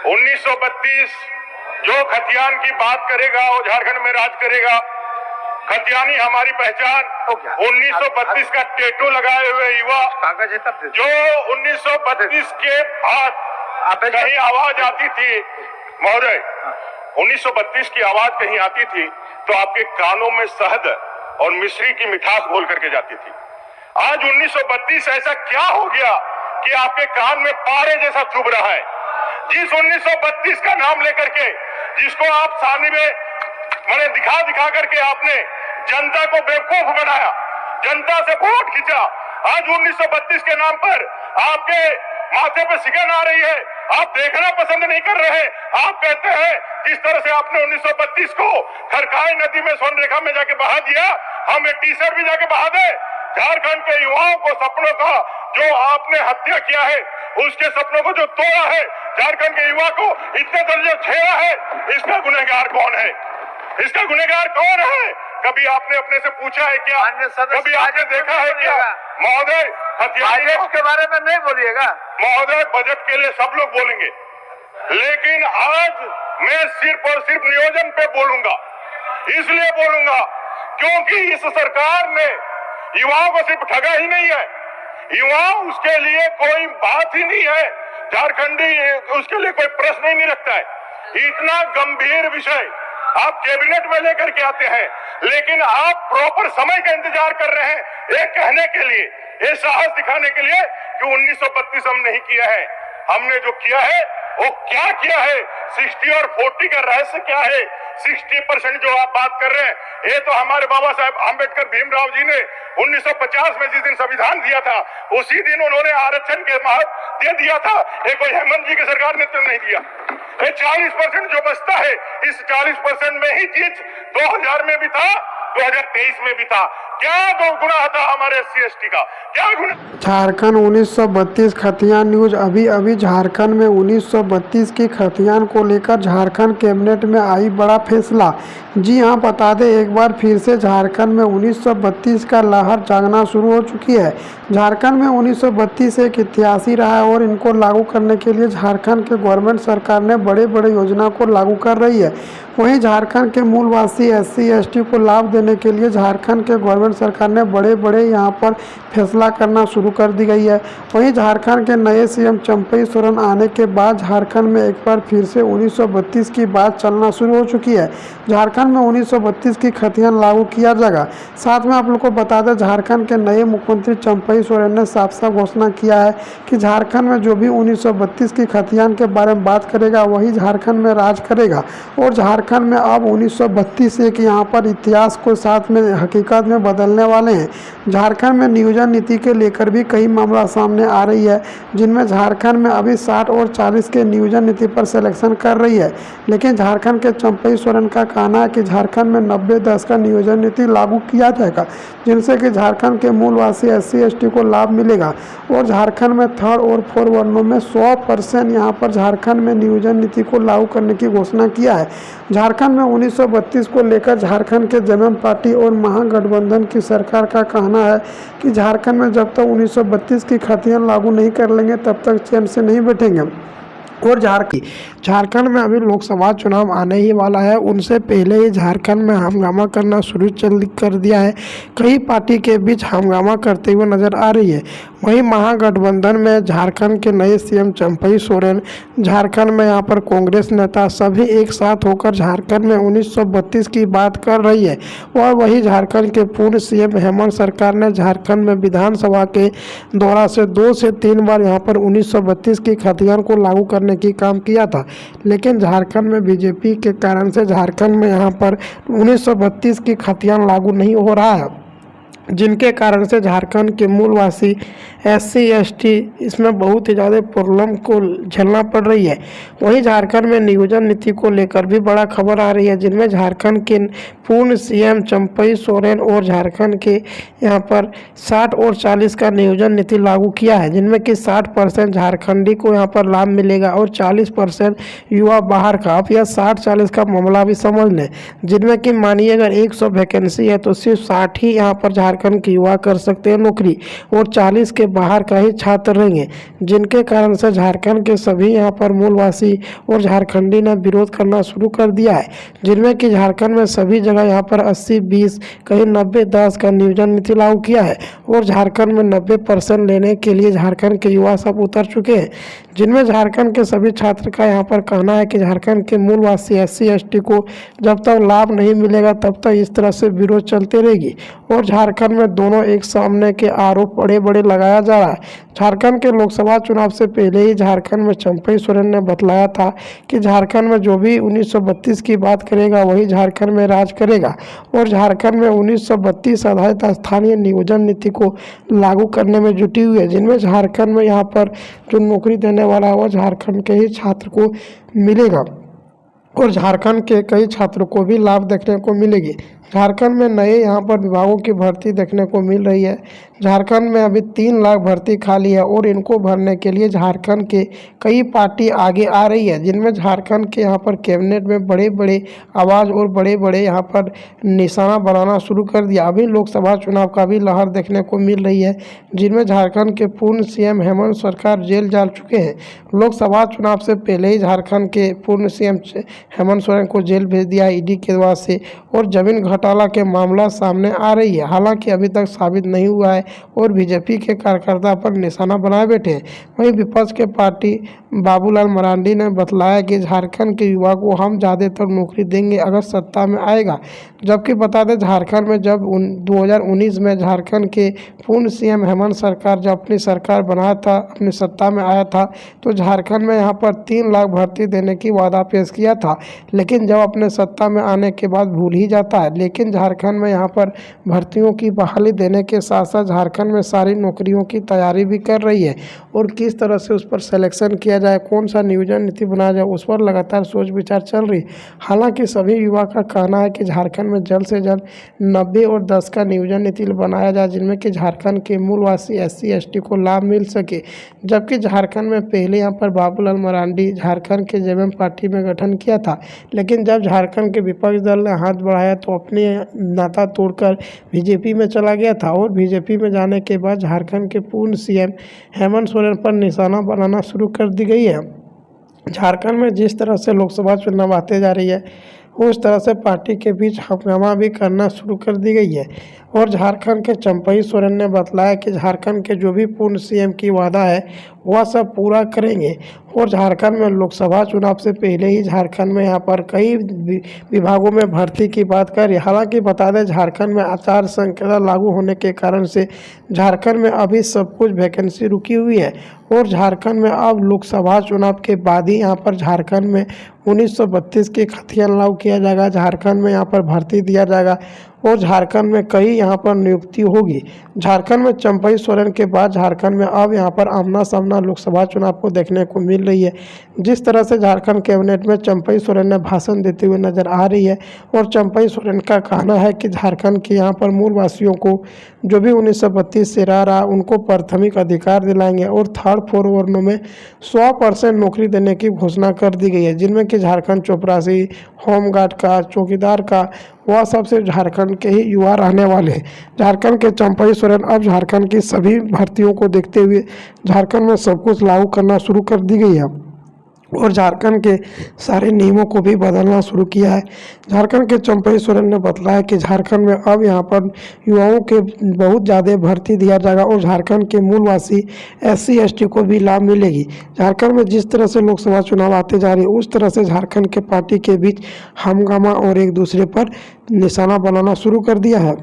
1932 जो खतियान की बात करेगा वो झारखंड में राज करेगा। खतियानी हमारी पहचान। 1932 का टेटू लगाए हुए युवा जो 1932 के बाद कहीं आवाज आती थी, महोदय 1932 की आवाज कहीं आती थी तो आपके कानों में शहद और मिश्री की मिठास घोल करके जाती थी। आज 1932 ऐसा क्या हो गया कि आपके कान में पारे जैसा चुभ रहा है? जिस 1932 का नाम लेकर के जिसको आप सामने में मैंने दिखा करके आपने जनता को बेवकूफ बनाया, जनता से वोट खींचा। आज 1932 के नाम पर आपके माथे पे सिकन आ रही है, आप देखना पसंद नहीं कर रहे। आप कहते हैं जिस तरह से आपने 1932 को खरकाई नदी में सोनरेखा में जाके बहा दिया, हम एक टी-शर्ट भी जाके बहा दे। झारखंड के युवाओं को सपनों का जो आपने हत्या किया है, उसके सपनों को जो तोड़ा है, झारखंड के युवा को इतने दर्जे छेड़ा है, इसका गुनहगार कौन है? इसका गुनहगार कौन है? कभी आपने अपने से पूछा है क्या? कभी आपने देखा है क्या? महोदय बजट के बारे में नहीं बोलिएगा। महोदय बजट के लिए सब लोग बोलेंगे, लेकिन आज मैं सिर्फ और सिर्फ नियोजन पे बोलूंगा। इसलिए बोलूंगा क्योंकि इस सरकार ने युवाओं को सिर्फ ठगा ही नहीं है, युवा उसके लिए कोई बात ही नहीं है, झारखंडी उसके लिए कोई प्रश्न ही नहीं रखता है। इतना गंभीर विषय आप कैबिनेट में लेकर के आते हैं, लेकिन आप प्रॉपर समय का इंतजार कर रहे हैं ये कहने के लिए, ये साहस दिखाने के लिए कि 1932 हम नहीं किया है। हमने जो किया है वो क्या किया है? 60 और 40 का रहस्य क्या है? 60% जो आप बात कर रहे हैं, ये तो हमारे बाबा साहब अम्बेडकर भीमराव जी ने 1950 में जिस दिन संविधान दिया था उसी दिन उन्होंने आरक्षण के महत्व दे दिया था। ये कोई हेमंत जी की सरकार ने तो नहीं दिया। ये 40% जो बचता है, इस 40% में ही चीज 2000 में भी था, 2023 में भी था। क्या दो गुना था हमारे SC/ST का? क्या गुना? झारखंड 1932 खतियान न्यूज। अभी झारखंड में 1932 की खतियान को लेकर झारखंड कैबिनेट में आई बड़ा फैसला। जी हाँ, बता दें एक बार फिर से झारखंड में 1932 का लहर जागना शुरू हो चुकी है। झारखंड में 1932 एक इतिहास ही रहा है और इनको लागू करने के लिए झारखंड के गवर्नमेंट सरकार ने बड़े योजना को लागू कर रही है। वहीं झारखंड के मूलवासी SC/ST को लाभ देने के लिए झारखंड के गवर्नमेंट सरकार ने बड़े यहाँ पर फैसला करना शुरू कर दी गई है। वहीं झारखंड के नए CM चंपई सोरेन आने के बाद झारखंड में एक बार फिर से 1932 की बात चलना शुरू हो चुकी है। झारखंड में 1932 की खतियान लागू किया जाएगा। साथ में आप लोग को बता दें झारखंड के नए मुख्यमंत्री चंपई सोरेन ने साफ घोषणा किया है कि झारखंड में जो भी 1932 की खतियान के बारे में बात करेगा वही झारखंड में राज करेगा। और झारखंड में अब 1932 एक यहाँ पर इतिहास को साथ में हकीकत में बदलने वाले हैं। झारखंड में नियोजन नीति के लेकर भी कई मामला सामने आ रही है, जिनमें झारखंड में अभी 60 और 40 के नियोजन नीति पर सिलेक्शन कर रही है। लेकिन झारखंड के चंपई सोरेन का कहना है कि झारखंड में 90-10 का नियोजन नीति लागू किया जाएगा, जिनसे कि झारखंड के मूलवासी SC/ST को लाभ मिलेगा। और झारखंड में 3rd और 4th वर्णों में 100% यहाँ पर झारखंड में नियोजन नीति को लागू करने की घोषणा किया है। झारखंड में 1932 को लेकर झारखंड के जनता पार्टी और महागठबंधन की सरकार का कहना है कि झारखंड में जब तक 1932 की खतियान लागू नहीं कर लेंगे तब तक चैन से नहीं बैठेंगे। और झारखंड में अभी लोकसभा चुनाव आने ही वाला है, उनसे पहले ही झारखंड में हंगामा करना शुरू कर दिया है। कई पार्टी के बीच हंगामा करते हुए नजर आ रही है। वहीं महागठबंधन में झारखंड के नए CM चंपई सोरेन, झारखंड में यहाँ पर कांग्रेस नेता सभी एक साथ होकर झारखंड में 1932 की बात कर रही है। और वही झारखंड के पूर्व CM हेमंत सरकार ने झारखंड में विधानसभा के दौरा से 2 से 3 बार यहाँ पर 1932 की खतियान को लागू करने की काम किया था। लेकिन झारखंड में BJP के कारण से झारखंड में यहाँ पर 1932 की खतियान लागू नहीं हो रहा है, जिनके कारण से झारखंड के मूलवासी SC/ST इसमें बहुत ही ज़्यादा प्रॉब्लम को झेलना पड़ रही है। वहीं झारखंड में नियोजन नीति को लेकर भी बड़ा खबर आ रही है, जिनमें झारखंड के पूर्व CM चंपई सोरेन और झारखंड के यहाँ पर 60 और 40 का नियोजन नीति लागू किया है, जिनमें कि 60% झारखंडी को यहाँ पर लाभ मिलेगा और 40% युवा बाहर का। आप यह 60-40 का मामला भी समझ लें, जिनमें कि मानिए अगर 100 वैकेंसी है तो सिर्फ 60 ही यहाँ पर झारखंड झारखंड के युवा कर सकते हैं नौकरी और 40 के बाहर का ही छात्र रहेंगे, जिनके कारण से झारखंड के सभी यहाँ पर मूलवासी और झारखंडी ने विरोध करना शुरू कर दिया है, जिनमें कि झारखंड में सभी जगह यहाँ पर 80-20 कहीं 90-10 का नियोजन नीति लागू किया है और झारखंड में 90% लेने के लिए झारखंड के युवा सब उतर चुके हैं, जिनमें झारखंड के सभी छात्र का यहाँ पर कहना है कि झारखंड के मूलवासी SC/ST को जब तक लाभ नहीं मिलेगा तब तक इस तरह से विरोध चलते रहेगी और झारखंड में दोनों एक सामने के आरोप बड़े बड़े लगाया जा रहा है। झारखंड के लोकसभा चुनाव से पहले ही झारखंड में चंपई सोरेन ने बतलाया था कि झारखंड में जो भी 1932 की बात करेगा वही झारखंड में राज करेगा और झारखंड में 1932 आधारित स्थानीय नियोजन नीति को लागू करने में जुटी हुई है, जिनमें झारखंड में यहाँ पर जो नौकरी देने वाला है वह झारखंड के ही छात्र को मिलेगा और झारखंड के कई छात्रों को भी लाभ देखने को मिलेगी। झारखंड में नए यहाँ पर विभागों की भर्ती देखने को मिल रही है। झारखंड में अभी 3 लाख भर्ती खाली है और इनको भरने के लिए झारखंड के कई पार्टी आगे आ रही है, जिनमें झारखंड के यहाँ पर कैबिनेट में बड़े बड़े आवाज़ और बड़े बड़े यहाँ पर निशाना बनाना शुरू कर दिया। अभी लोकसभा चुनाव का भी लहर देखने को मिल रही है, जिनमें झारखंड के पूर्व CM हेमंत सरकार जेल जा चुके हैं। लोकसभा चुनाव से पहले ही झारखंड के पूर्व CM हेमंत सोरेन को जेल भेज दिया ED के द्वारा से और जमीन घोटाला के मामला सामने आ रही है। हालांकि अभी तक साबित नहीं हुआ है और बीजेपी के कार्यकर्ता पर निशाना बनाए बैठे हैं। वहीं विपक्ष के पार्टी बाबूलाल मरांडी ने बतलाया कि झारखंड के युवा को हम ज़्यादातर नौकरी देंगे अगर सत्ता में आएगा। जबकि बता दें झारखंड में जब 2019 में झारखंड के पूर्व CM हेमंत सरकार जब अपनी सरकार बनाया था, अपनी सत्ता में आया था, तो झारखंड में यहाँ पर 3 लाख भर्ती देने की वादा पेश किया था, लेकिन जब अपने सत्ता में आने के बाद भूल ही जाता है। लेकिन झारखंड में यहाँ पर भर्तियों की बहाली देने के साथ साथ झारखंड में सारी नौकरियों की तैयारी भी कर रही है और किस तरह से उस पर सिलेक्शन किया जाए, कौन सा नियोजन नीति बनाया जाए, उस पर लगातार सोच विचार चल रही। हालांकि सभी युवा का कहना है कि झारखंड में जल्द से जल्द 90 और 10 का नियोजन नीति बनाया जाए, जिनमें कि झारखंड के मूलवासी SC/ST को लाभ मिल सके। जबकि झारखंड में पहले यहाँ पर बाबूलाल मरांडी झारखंड के JM पार्टी में गठन किया था, लेकिन जब झारखंड के विपक्ष दल ने हाथ बढ़ाया तो अपने नाता तोड़कर बीजेपी में चला गया था और बीजेपी में जाने के बाद झारखंड के पूर्व CM हेमंत सोरेन पर निशाना बनाना शुरू कर दी गई है। झारखंड में जिस तरह से लोकसभा चुनाव आते जा रही है उस तरह से पार्टी के बीच हंगामा भी करना शुरू कर दी गई है और झारखंड के चंपई सोरेन ने बतलाया कि झारखंड के जो भी पूर्व CM की वादा है वह सब पूरा करेंगे और झारखंड में लोकसभा चुनाव से पहले ही झारखंड में यहाँ पर कई विभागों में भर्ती की बात करें। हालांकि बता दें झारखंड में आचार संहिता लागू होने के कारण से झारखंड में अभी सब कुछ वैकेंसी रुकी हुई है और झारखंड में अब लोकसभा चुनाव के बाद ही यहाँ पर झारखंड में 1932 के खतियान लागू किया जाएगा। झारखंड में यहाँ पर भर्ती दिया जाएगा और झारखंड में कई यहाँ पर नियुक्ति होगी। झारखंड में चंपई सोरेन के बाद झारखंड में अब यहाँ पर आमना सामना लोकसभा चुनाव को देखने को मिल रही है। जिस तरह से झारखंड कैबिनेट में चंपई सोरेन ने भाषण देते हुए नजर आ रही है और चंपई सोरेन का कहना है कि झारखंड के यहाँ पर मूलवासियों को जो भी 1932 से रहा उनको प्राथमिक अधिकार दिलाएंगे और 3rd 4th वर्णों में 100% नौकरी देने की घोषणा कर दी गई है, जिनमें कि झारखंड चौपरासी, होमगार्ड का, चौकीदार का, वह सब सिर्फ झारखंड के ही युवा रहने वाले हैं। झारखंड के चंपई सोरेन अब झारखंड की सभी भर्तियों को देखते हुए झारखंड में सब कुछ लागू करना शुरू कर दी गई है और झारखंड के सारे नियमों को भी बदलना शुरू किया है। झारखंड के चंपई सोरेन ने बतलाया कि झारखंड में अब यहाँ पर युवाओं के बहुत ज़्यादा भर्ती दिया जाएगा और झारखंड के मूलवासी SC/ST को भी लाभ मिलेगी। झारखंड में जिस तरह से लोकसभा चुनाव आते जा रही है उस तरह से झारखंड के पार्टी के बीच हंगामा और एक दूसरे पर निशाना बनाना शुरू कर दिया है।